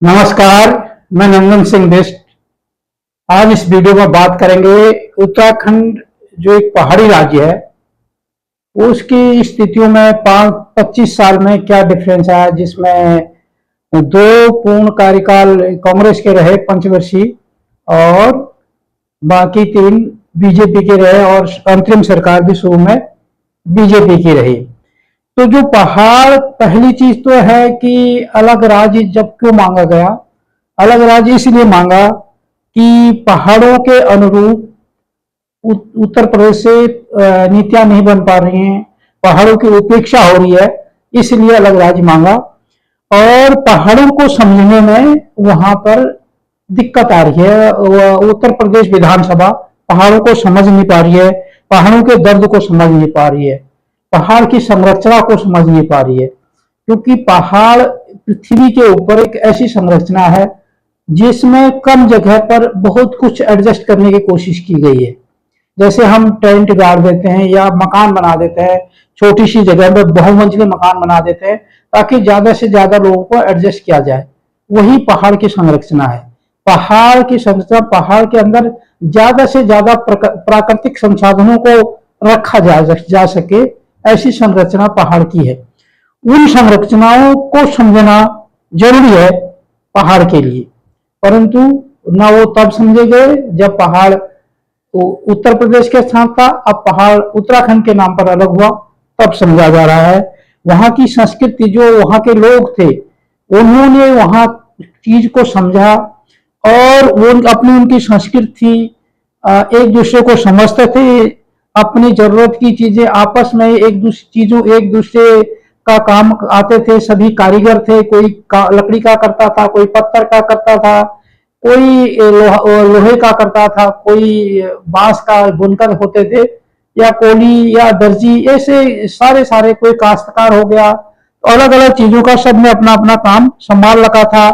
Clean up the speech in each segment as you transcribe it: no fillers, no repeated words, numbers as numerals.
नमस्कार। मैं नंदन सिंह बिष्ट। आज इस वीडियो में बात करेंगे उत्तराखंड जो एक पहाड़ी राज्य है उसकी स्थितियों में 25 साल में क्या डिफरेंस आया, जिसमें दो पूर्ण कार्यकाल कांग्रेस के रहे पंचवर्षीय और बाकी तीन बीजेपी के रहे और अंतरिम सरकार भी शुरू में बीजेपी की रही। तो जो पहाड़, पहली चीज तो है कि अलग राज्य जब क्यों मांगा गया। अलग राज्य इसलिए मांगा कि पहाड़ों के अनुरूप उत्तर प्रदेश से नीतियां नहीं बन पा रही हैं, पहाड़ों की उपेक्षा हो रही है, इसलिए अलग राज्य मांगा। और पहाड़ों को समझने में वहां पर दिक्कत आ रही है। उत्तर प्रदेश विधानसभा पहाड़ों को समझ नहीं पा रही है, पहाड़ों के दर्द को समझ नहीं पा रही है, पहाड़ की संरचना को समझ नहीं पा रही है। क्योंकि पहाड़ पृथ्वी के ऊपर एक ऐसी संरचना है जिसमें कम जगह पर बहुत कुछ एडजस्ट करने की कोशिश की गई है। जैसे हम टेंट गाड़ देते हैं या मकान बना देते हैं, छोटी सी जगह में बहुमंजिले मकान बना देते हैं ताकि ज्यादा से ज्यादा लोगों को एडजस्ट किया जाए। वही पहाड़ की संरचना है। पहाड़ की संरचना, पहाड़ के अंदर ज्यादा से ज्यादा प्राकृतिक संसाधनों को रखा जा सके, ऐसी संरचना पहाड़ की है। उन संरचनाओं को समझना जरूरी है पहाड़ के लिए, परंतु ना वो तब समझे गए जब पहाड़ उत्तर प्रदेश के साथ था। अब पहाड़ उत्तराखंड के नाम पर अलग हुआ, तब समझा जा रहा है। वहां की संस्कृति, जो वहां के लोग थे, उन्होंने वहां चीज को समझा और वो अपनी उनकी संस्कृति, एक दूसरे को समझते थे, अपनी जरूरत की चीजें आपस में एक दूसरे का काम आते थे। सभी कारीगर थे, कोई लकड़ी का करता था, कोई पत्थर का करता था, कोई लोहे का करता था, कोई बांस का बुनकर होते थे, या कोली या दर्जी, ऐसे सारे कोई काश्तकार हो गया। अलग अलग चीजों का सबने अपना अपना काम संभाल रखा था।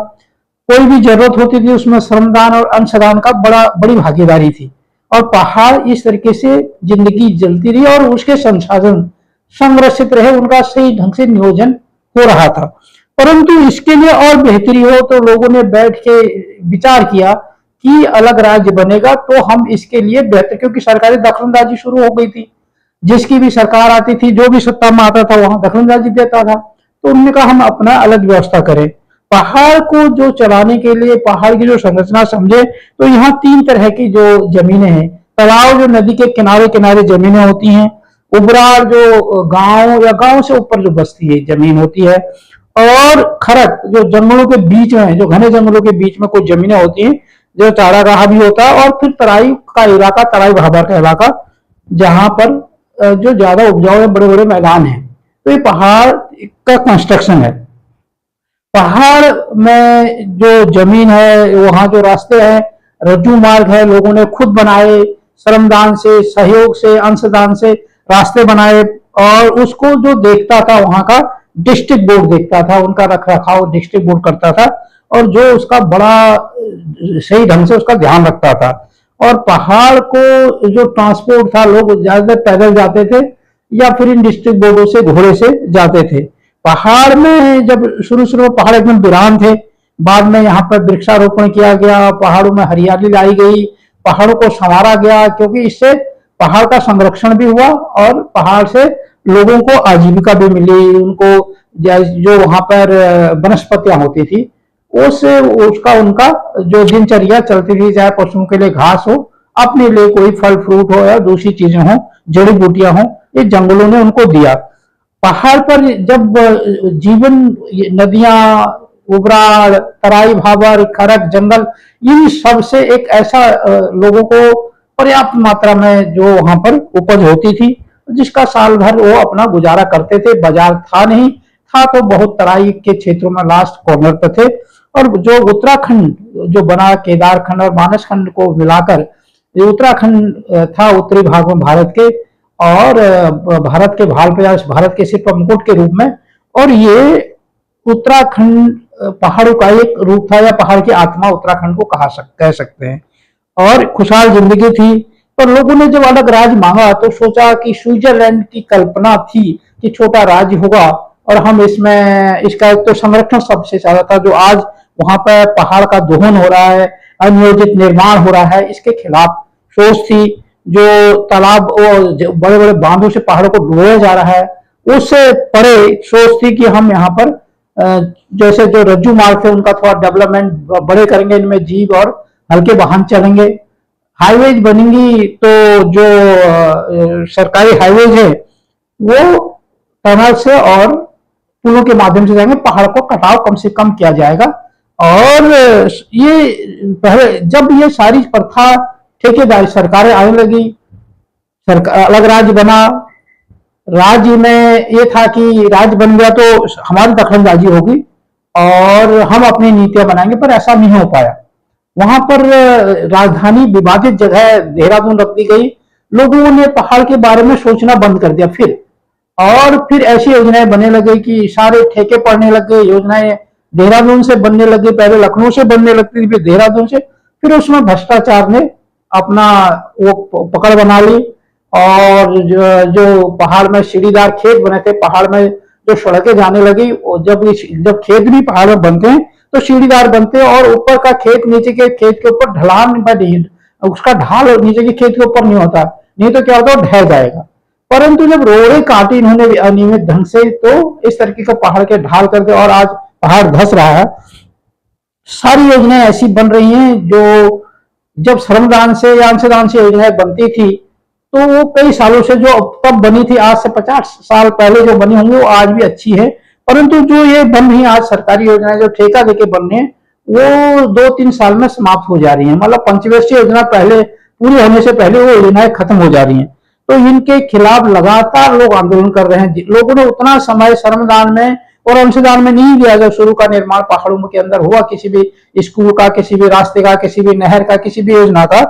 कोई भी जरूरत होती थी उसमें श्रमदान और अंशदान का बड़ी भागीदारी थी। और पहाड़ इस तरीके से जिंदगी चलती रही और उसके संसाधन संरक्षित रहे, उनका सही ढंग से नियोजन हो रहा था। परंतु इसके लिए और बेहतरी हो तो लोगों ने बैठ के विचार किया कि अलग राज्य बनेगा तो हम इसके लिए बेहतर, क्योंकि सरकारी दखलंदाजी शुरू हो गई थी। जिसकी भी सरकार आती थी, जो भी सत्ता में आता था, वहां दखलंदाजी देता था। तो उन्होंने कहा हम अपना अलग व्यवस्था करें। पहाड़ को जो चलाने के लिए, पहाड़ की जो संरचना समझे, तो यहाँ 3 तरह की जो जमीनें हैं। तालाब, जो नदी के किनारे किनारे जमीनें होती हैं। उबरार, जो गांव या गांव से ऊपर जो बस्ती है जमीन होती है। और खरक, जो जंगलों के बीच में, जो घने जंगलों के बीच में कुछ जमीनें होती हैं, जो चारागाह भी होता है। और फिर तराई का इलाका, तराई भाबर का इलाका, जहां पर जो ज्यादा उपजाऊ है, बड़े बड़े मैदान है। तो ये पहाड़ का कंस्ट्रक्शन है। पहाड़ में जो जमीन है, वहां जो रास्ते हैं, रज्जू मार्ग है, लोगों ने खुद बनाए, श्रमदान से, सहयोग से, अंशदान से रास्ते बनाए। और उसको जो देखता था वहां का डिस्ट्रिक्ट बोर्ड देखता था, उनका रख रखाव डिस्ट्रिक्ट बोर्ड करता था, और जो उसका बड़ा सही ढंग से उसका ध्यान रखता था। और पहाड़ को जो ट्रांसपोर्ट था, लोग ज्यादातर पैदल जाते थे या फिर इन डिस्ट्रिक्ट बोर्डों से, घोड़े से जाते थे। पहाड़ में जब शुरू में पहाड़ एकदम वीरान थे, बाद में यहाँ पर वृक्षारोपण किया गया, पहाड़ों में हरियाली लाई गई, पहाड़ों को संवारा गया, क्योंकि इससे पहाड़ का संरक्षण भी हुआ और पहाड़ से लोगों को आजीविका भी मिली। उनको जो वहां पर वनस्पतियां होती थी, उनका जो दिनचर्या चलती थी, चाहे पशुओं के लिए घास हो, अपने लिए कोई फल फ्रूट हो या दूसरी चीजें हो, जड़ी बूटियां हो, ये जंगलों ने उनको दिया। पहाड़ पर जब जीवन, नदियां, उबराड़, तराई भाबर, खरक, जंगल, इन सब से एक ऐसा लोगों को पर्याप्त मात्रा में जो वहां पर उपज होती थी, जिसका साल भर वो अपना गुजारा करते थे। बाजार था नहीं, था तो बहुत तराई के क्षेत्रों में लास्ट कॉर्नर पर थे। और जो उत्तराखंड जो बना, केदारखंड और मानसखंड को मिलाकर ये उत्तराखंड था, उत्तरी भाग में भारत के, और भारत के भाल पे, भारत के सिर पर मुकुट के रूप में। और ये उत्तराखंड पहाड़ों का एक रूप था, या पहाड़ की आत्मा उत्तराखंड को कह सकते हैं। और खुशहाल जिंदगी थी। पर लोगों ने जब अलग राज्य मांगा तो सोचा कि स्विट्जरलैंड की कल्पना थी कि छोटा राज्य होगा और हम इसमें, इसका एक तो संरक्षण सबसे ज्यादा था, जो आज वहां पर पहाड़ का दोहन हो रहा है, अनियोजित निर्माण हो रहा है, इसके खिलाफ सोच थी। जो तालाब और बड़े बड़े बांधों से पहाड़ों को डुबोया जा रहा है, उससे परे सोच थी कि हम यहाँ पर जैसे जो रज्जू मार्ग थे उनका थोड़ा डेवलपमेंट बड़े करेंगे, इनमें जीप और हल्के वाहन चलेंगे, हाईवेज बनेंगी तो जो सरकारी हाईवेज है वो टनल से और पुलों के माध्यम से जाएंगे, पहाड़ को कटाव कम से कम किया जाएगा। और ये पहले जब ये सारी प्रथा ठेकेदारी सरकारें आने लगी, सरकार अलग राज्य बना, राज्य में ये था कि राज्य बन गया तो हमारी दखलंदाजी होगी और हम अपनी नीतियां बनाएंगे, पर ऐसा नहीं हो पाया। वहां पर राजधानी विवादित जगह देहरादून रख दी गई, लोगों ने पहाड़ के बारे में सोचना बंद कर दिया फिर ऐसी योजनाएं बनने लगी कि सारे ठेके पड़ने लग गए, योजनाएं देहरादून से बनने लगी, पहले लखनऊ से बनने लगती थी, फिर देहरादून से, फिर उसमें भ्रष्टाचार ने अपना वो पकड़ बना ली। और जो पहाड़ में सीढ़ीदार खेत बने थे, पहाड़ में जो सड़कें जाने लगी, जब खेत भी पहाड़ में बनते हैं तो सीढ़ीदार बनते हैं और ऊपर का खेत नीचे के खेत के ऊपर ढलान पर नहीं, उसका ढाल नीचे के खेत के ऊपर नहीं होता, नहीं तो क्या होता है ढह जाएगा। परंतु जब रोड़े काटी इन्होंने अनियमित ढंग से, तो इस तरीके का पहाड़ के ढाल करके और आज पहाड़ धस रहा है। सारी योजनाएं ऐसी बन रही हैं जो जब श्रमदान से या अंशदान से योजनाएं बनती थी तो वो कई सालों से जो तब बनी थी, आज से 50 साल पहले जो बनी होंगी वो आज भी अच्छी है, परंतु जो ये बन रही आज सरकारी योजनाएं जो ठेका देके बन रही है वो 2-3 साल में समाप्त हो जा रही है। मतलब पंचवर्षीय योजना पहले पूरी होने से पहले वो योजनाएं खत्म हो जा रही हैं। तो इनके खिलाफ लगातार लोग आंदोलन कर रहे हैं। लोगों ने उतना समय श्रमदान में और अंशदान में नहीं दिया जब शुरू का निर्माण पहाड़ों के अंदर हुआ, किसी भी स्कूल का, किसी भी रास्ते का, किसी भी नहर का, किसी भी योजना का,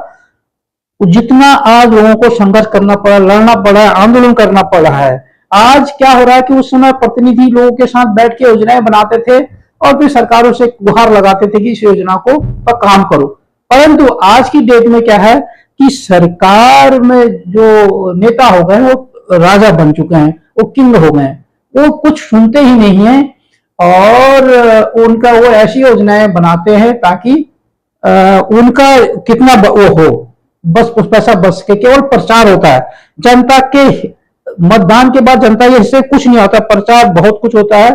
जितना आज लोगों को संघर्ष करना पड़ा, लड़ना पड़ा, आंदोलन करना पड़ रहा है। आज क्या हो रहा है कि उस समय प्रतिनिधि लोगों के साथ बैठ के योजनाएं बनाते थे और फिर सरकारों से गुहार लगाते थे कि इस योजना को पर काम करो। परंतु आज की डेट में क्या है कि सरकार में जो नेता हो गए वो राजा बन चुके हैं, वो किंग हो गए हैं, वो कुछ सुनते ही नहीं है और उनका वो ऐसी योजनाएं बनाते हैं ताकि उनका कितना वो हो, बस उस पैसा बस के केवल प्रचार होता है। जनता के मतदान के बाद जनता ये इससे कुछ नहीं होता, प्रचार बहुत कुछ होता है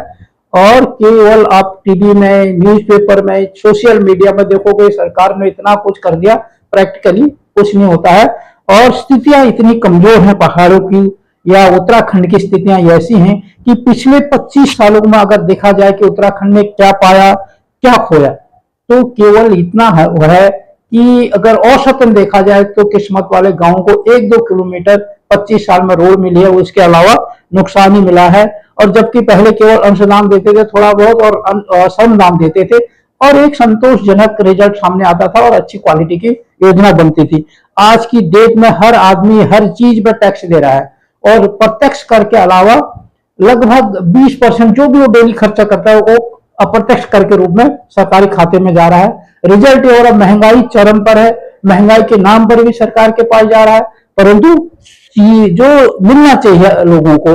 और केवल आप टीवी में, न्यूज़पेपर में, सोशल मीडिया में देखोगे सरकार ने इतना कुछ कर दिया, प्रैक्टिकली कुछ नहीं होता है। और स्थितियां इतनी कमजोर हैं पहाड़ों की या उत्तराखंड की स्थितियां ऐसी हैं कि पिछले 25 सालों में अगर देखा जाए कि उत्तराखंड ने क्या पाया क्या खोया, तो केवल इतना है कि अगर औसतन देखा जाए तो किस्मत वाले गांवों को 1-2 किलोमीटर 25 साल में रोड मिली है, उसके अलावा नुकसान ही मिला है। और जबकि पहले केवल अंशदान देते थे थोड़ा बहुत और श्रमदान देते थे और एक संतोषजनक रिजल्ट सामने आता था और अच्छी क्वालिटी की योजना बनती थी। आज की डेट में हर आदमी हर चीज पर टैक्स दे रहा है और प्रत्यक्ष कर के अलावा लगभग 20% जो भी वो डेली खर्चा करता है वो अप्रत्यक्ष कर के रूप में सरकारी खाते में जा रहा है। रिजल्ट और महंगाई चरम पर है, महंगाई के नाम पर भी सरकार के पास जा रहा है, परंतु जो मिलना चाहिए लोगों को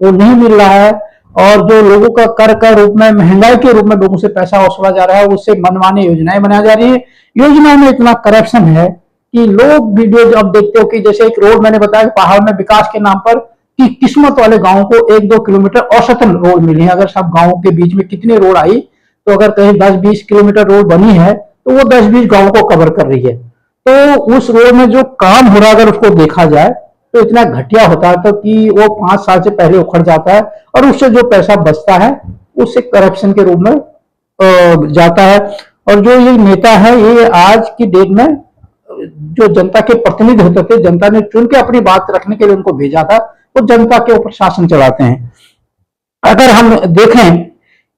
वो नहीं मिल रहा है। और जो लोगों का कर का रूप में, महंगाई के रूप में लोगों से पैसा वसूला जा रहा है, उससे मनमानी योजनाएं बनाई जा रही है। योजनाओं में इतना करप्शन है कि लोग वीडियो अब देखते हो कि जैसे एक रोड मैंने बताया पहाड़ में विकास के नाम पर कि किस्मत वाले गांवों को 1-2 किलोमीटर औसतन रोड मिली है। अगर सब गांवों के बीच में कितनी रोड आई तो अगर कहीं 10-20 किलोमीटर रोड बनी है तो वो 10-20 गांवों को कवर कर रही है। तो उस रोड में जो काम हो रहा है अगर उसको देखा जाए तो इतना घटिया होता है तो कि वो 5 साल से पहले उखड़ जाता है और उससे जो पैसा बचता है उससे करप्शन के रूप में जाता है। और जो ये नेता है ये आज की डेट में जो जनता के प्रतिनिधि होते थे, जनता ने चुन के अपनी बात रखने के लिए उनको भेजा था, वो जनता के ऊपर शासन चलाते हैं। अगर हम देखें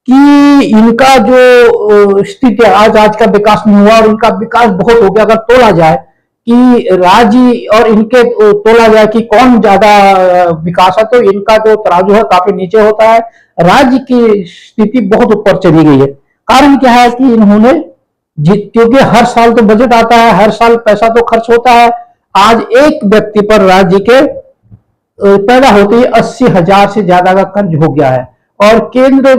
कि इनका जो स्थिति आज का विकास नहीं हुआ और उनका विकास बहुत हो गया, अगर तोला जाए कि राज्य और इनके तोला जाए कि कौन ज्यादा विकास है तो इनका जो तराजू है काफी नीचे होता है, राज्य की स्थिति बहुत ऊपर चली गई है। कारण क्या है कि इन्होंने क्योंकि हर साल तो बजट आता है, हर साल पैसा तो खर्च होता है। आज एक व्यक्ति पर राज्य के पैदा होते ही 80,000 से ज्यादा का कर्ज हो गया है और केंद्र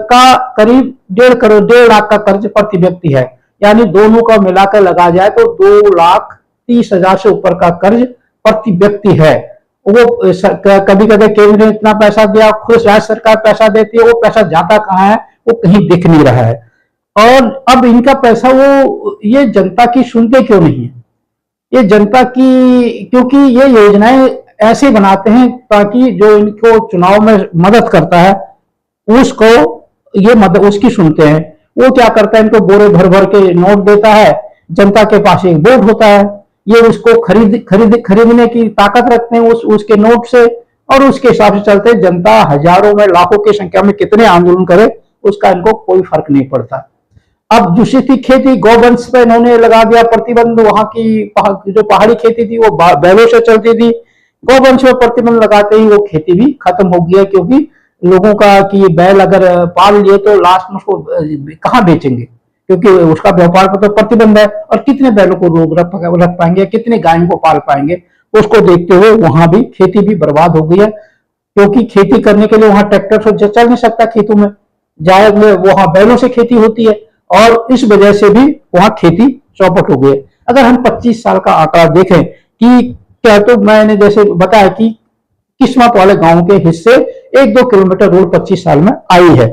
का करीब 1.5 का कर्ज प्रति व्यक्ति है। यानी दोनों का मिलाकर लगा जाए तो 2,30,000 से ऊपर का कर्ज प्रति व्यक्ति है। वो कभी कभी केंद्र ने इतना पैसा दिया, खुद राज्य सरकार पैसा देती है, वो पैसा जाता कहाँ है वो कहीं दिख नहीं रहा है। और अब इनका पैसा वो ये जनता की सुनते क्यों नहीं है? ये जनता की, क्योंकि ये योजनाएं ऐसे बनाते हैं ताकि जो इनको चुनाव में मदद करता है उसको ये मदद उसकी सुनते हैं। वो क्या करता है, इनको बोरे भर भर के नोट देता है, जनता के पास एक वोट होता है, ये उसको खरीदने की ताकत रखते हैं उसके नोट से, और उसके हिसाब से चलते हैं। जनता हजारों में लाखों की संख्या में कितने आंदोलन करे उसका इनको कोई फर्क नहीं पड़ता। अब दूसरी थी खेती, गौवंश पे इन्होंने लगा दिया प्रतिबंध। वहां की जो पहाड़ी खेती थी वो बैलों से चलती थी, गौवंश पे प्रतिबंध लगाते ही वो खेती भी खत्म हो गई है। क्योंकि लोगों का कि बैल अगर पाल लिए तो लास्ट में उसको कहाँ बेचेंगे, क्योंकि उसका व्यापार पर तो प्रतिबंध है। और कितने बैलों को रोक रख पाएंगे, कितने गायों को पाल पाएंगे, उसको देखते हुए वहां भी खेती भी बर्बाद हो गई है। क्योंकि खेती करने के लिए वहां ट्रैक्टर से चल नहीं सकता खेतों में, जाए वहां बैलों से खेती होती है, और इस वजह से भी वहां खेती चौपट हो गई है। अगर हम 25 साल का आंकड़ा देखें कि क्या, तो मैंने जैसे बताया कि किस्मत वाले गांव के हिस्से 1-2 किलोमीटर रोड 25 साल में आई है,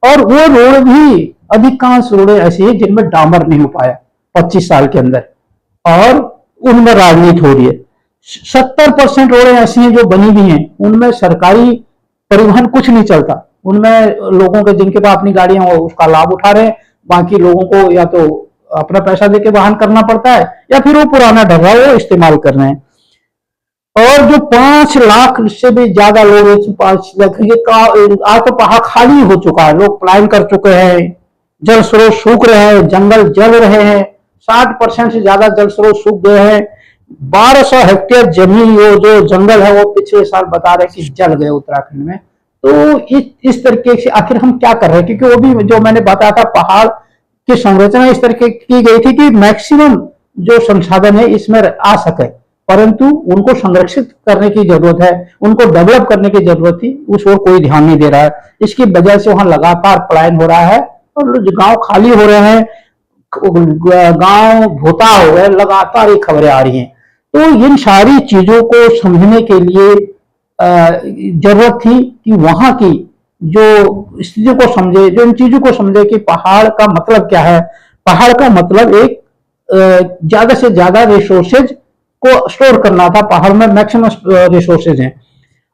और वो रोड भी अधिकांश रोडें ऐसी है जिनमें डामर नहीं हो पाया 25 साल के अंदर, और उनमें राजनीति हो रही है। 70% रोडें ऐसी हैं जो बनी हुई हैं, उनमें सरकारी परिवहन कुछ नहीं चलता, उनमें लोगों के जिनके पास अपनी गाड़ियां हो उसका लाभ उठा रहे हैं, बाकी लोगों को या तो अपना पैसा देके वाहन करना पड़ता है या फिर वो पुराना ढर्रा वो इस्तेमाल कर रहे हैं। और जो 5 लाख से भी ज्यादा लोग, 5 लाख आज तो पहाड़ खाली हो चुका है, लोग पलायन कर चुके हैं, जल स्रोत सूख रहे हैं, जंगल जल रहे हैं, 60% से ज्यादा जल स्रोत सूख गए हैं। 1200 हेक्टेयर जमीन वो जो जंगल है वो पिछले साल बता रहे कि जल गए उत्तराखंड में। तो इस तरीके से आखिर हम क्या कर रहे हैं? क्योंकि वो भी जो मैंने बताया था, पहाड़ की संरचना इस तरीके की गई थी कि मैक्सिमम जो संसाधन है इसमें आ सके, परंतु उनको संरक्षित करने की जरूरत है, उनको डेवलप करने की जरूरत थी, उस ओर कोई ध्यान नहीं दे रहा है। इसकी वजह से वहां लगातार पलायन हो रहा है और गांव खाली हो रहे हैं, गांव भोता हो गए, लगातार ये खबरें आ रही हैं। तो इन सारी चीजों को समझने के लिए जरूरत थी कि वहां की जो स्थिति को समझे, जो इन चीजों को समझे कि पहाड़ का मतलब क्या है। पहाड़ का मतलब एक ज्यादा से ज्यादा रिसोर्सेज को स्टोर करना था, पहाड़ में मैक्सिमम रिसोर्सेज हैं।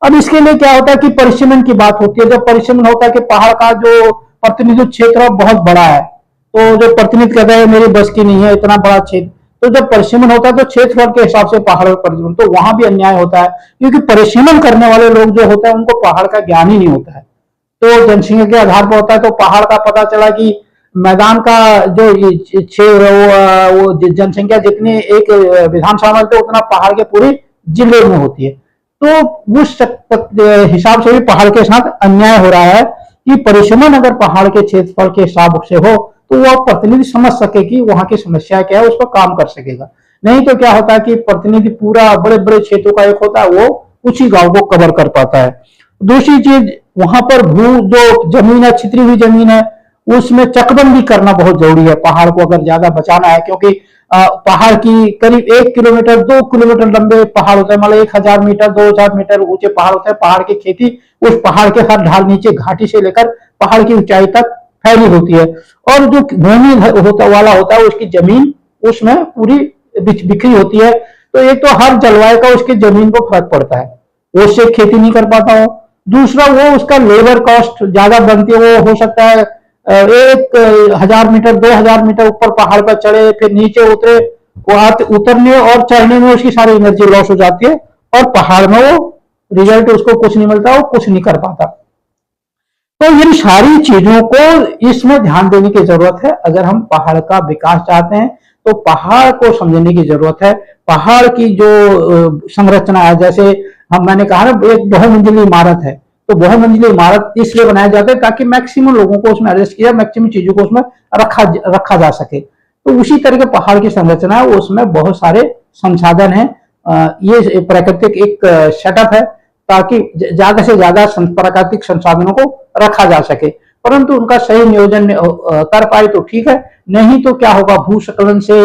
अब इसके लिए क्या होता है कि परिसीमन की बात होती है। जब परिसीमन होता है कि पहाड़ का जो प्रतिनिधित्व क्षेत्र बहुत बड़ा है, तो जो प्रतिनिधि कहता है मेरी बस की नहीं है इतना बड़ा क्षेत्र, तो जब परिसीमन होता है तो क्षेत्रफल के हिसाब से पहाड़ परिसीमन, तो वहां भी अन्याय होता है, क्योंकि परिसीमन करने वाले लोग जो होते हैं उनको पहाड़ का ज्ञान ही नहीं होता है। तो जनसंख्या के आधार पर होता है, तो पहाड़ का पता चला कि मैदान का जो वो जनसंख्या जितनी एक विधानसभा में तो उतना पहाड़ के पूरे जिले में होती है। तो उस हिसाब से भी पहाड़ के साथ अन्याय हो रहा है कि परिसीमन अगर पहाड़ के क्षेत्रफल के हिसाब से हो तो वह प्रतिनिधि समझ सके कि वहां की समस्या क्या है, उस पर काम कर सकेगा। नहीं तो क्या होता है कि प्रतिनिधि पूरा बड़े बड़े क्षेत्रों का एक होता है, वो कुछ ही गांव को कवर कर पाता है। दूसरी चीज, वहां पर जो जमीन है, छितरी हुई जमीन है, उसमें चकबंदी करना बहुत जरूरी है पहाड़ को अगर ज्यादा बचाना है। क्योंकि पहाड़ की करीब 1 किलोमीटर 2 किलोमीटर लंबे पहाड़ होते हैं, मतलब 1000 मीटर 2000 मीटर ऊंचे पहाड़ होते हैं। पहाड़ की खेती उस पहाड़ के हर ढाल नीचे घाटी से लेकर पहाड़ की ऊंचाई तक फैली होती है। और जो भूमि वाला होता है उसकी जमीन उसमें पूरी बिखरी होती है। तो एक तो हर जलवायु का उसकी जमीन को फर्क पड़ता है, वो उससे खेती नहीं कर पाता हो। दूसरा, वो उसका लेबर कॉस्ट ज्यादा बनती है। वो हो सकता है 1000 मीटर 2000 मीटर ऊपर पहाड़ पर चढ़े, फिर नीचे उतरे, वो उतरने और चढ़ने में उसकी सारी एनर्जी लॉस हो जाती है, और पहाड़ में वो रिजल्ट उसको कुछ नहीं मिलता, वो कुछ नहीं कर पाता। तो इन सारी चीजों को इसमें ध्यान देने की जरूरत है। अगर हम पहाड़ का विकास चाहते हैं तो पहाड़ को समझने की जरूरत है। पहाड़ की जो संरचना है, जैसे मैंने कहा ना, एक बहुमंजिली इमारत है, तो बहुमंजिली इमारत इसलिए बनाया जाता है ताकि मैक्सिमम लोगों को उसमें एडजस्ट किया, मैक्सिमम चीजों को उसमें रखा जा सके। तो उसी तरह के पहाड़ की संरचना है, उसमें बहुत सारे संसाधन है। ये प्राकृतिक एक सेटअप है, ताकि ज्यादा से ज्यादा प्राकृतिक संसाधनों को रखा जा सके, परंतु उनका सही नियोजन कर पाए तो ठीक है, नहीं तो क्या होगा, भूस्खलन से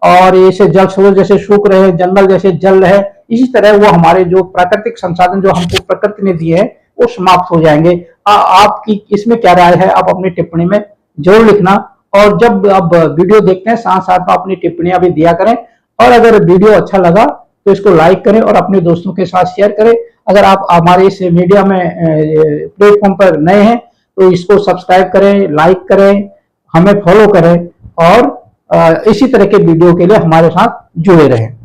और ऐसे जल स्रोत जैसे सूख रहे, जंगल जैसे जल रहे, इसी तरह वो हमारे जो प्राकृतिक संसाधन जो हमको प्रकृति ने दिए हैं वो समाप्त हो जाएंगे। आपकी इसमें क्या राय है, आप अपनी टिप्पणी में जरूर लिखना। और जब आप वीडियो देखते हैं साथ साथ में अपनी टिप्पणियां भी दिया करें, और अगर वीडियो अच्छा लगा तो इसको लाइक करें और अपने दोस्तों के साथ शेयर करें। अगर आप हमारे इस मीडिया में प्लेटफॉर्म पर नए हैं तो इसको सब्सक्राइब करें, लाइक करें, हमें फॉलो करें और इसी तरह के वीडियो के लिए हमारे साथ जुड़े रहें।